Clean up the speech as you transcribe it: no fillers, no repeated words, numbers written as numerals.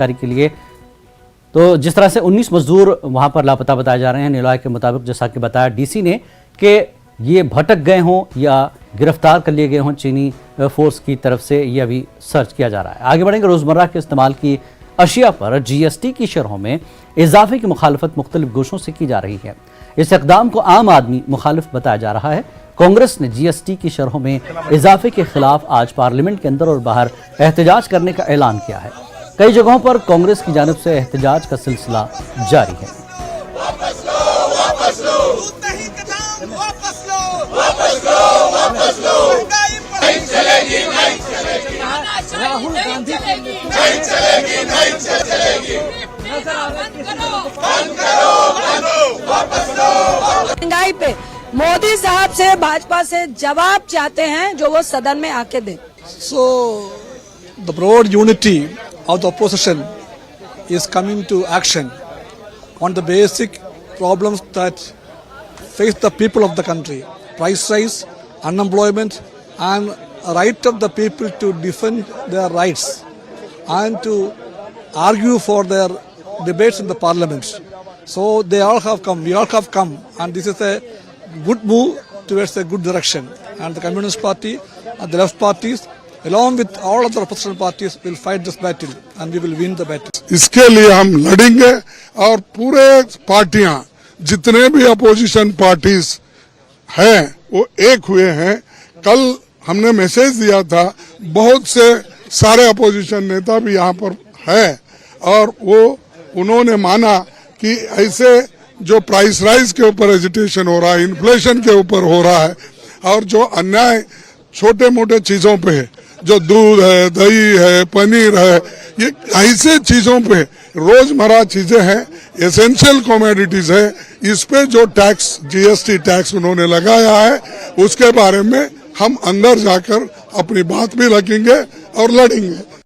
जानकारी के लिए। तो जिस तरह से 19 मजदूर वहां पर लापता बताए जा रहे हैं, नीलॉय के मुताबिक, जैसा कि बताया डीसी ने कि ये भटक गए हों या गिरफ्तार कर लिए गए हों चीनी फोर्स की तरफ से, ये अभी सर्च किया जा रहा है। आगे बढ़ेंगे। रोजमर्रा के इस्तेमाल की अशिया पर जीएसटी की शरहों में इजाफे की मुखालफत मुख्तलिफ गोशों से की जा रही है। इस इकदाम को आम आदमी मुखालिफ बताया जा रहा है। कांग्रेस ने जीएसटी की शरहों में इजाफे के खिलाफ आज पार्लियामेंट के अंदर और बाहर एहतजाज करने का ऐलान किया है। कई जगहों पर कांग्रेस की जानिब से एहतजाज का सिलसिला जारी है। राहुल गांधी नहीं चलेगी। महंगाई पे मोदी साहब से, भाजपा से जवाब चाहते हैं जो वो सदन में आके दे। So the broad unity of the opposition is coming to action on the basic problems that face the people of the country: price rise, unemployment, and right of the people to defend their rights and to argue for their debates in the parliament. So they all have come, we all have come, and this is a good move towards a good direction. And the Communist Party and the left parties, along with all other opposition parties, will fight this battle and we will win the battle. इसके लिए हम लड़ेंगे और पूरे पार्टियां, जितने भी opposition parties हैं, वो एक हुए हैं। कल हमने मैसेज दिया था, बहुत से सारे अपोजिशन नेता भी यहाँ पर है और उन्होंने माना कि ऐसे जो प्राइस राइज के ऊपर एजिटेशन हो रहा है, इन्फ्लेशन के ऊपर हो रहा है और जो अन्याय छोटे मोटे चीजों पे है, जो दूध है, दही है, पनीर है, ये ऐसे चीजों पे रोजमर्रा चीजें हैं, एसेंशियल कमोडिटीज है, इस पे जो टैक्स, जीएसटी टैक्स उन्होंने लगाया है, उसके बारे में हम अंदर जाकर अपनी बात भी रखेंगे और लड़ेंगे।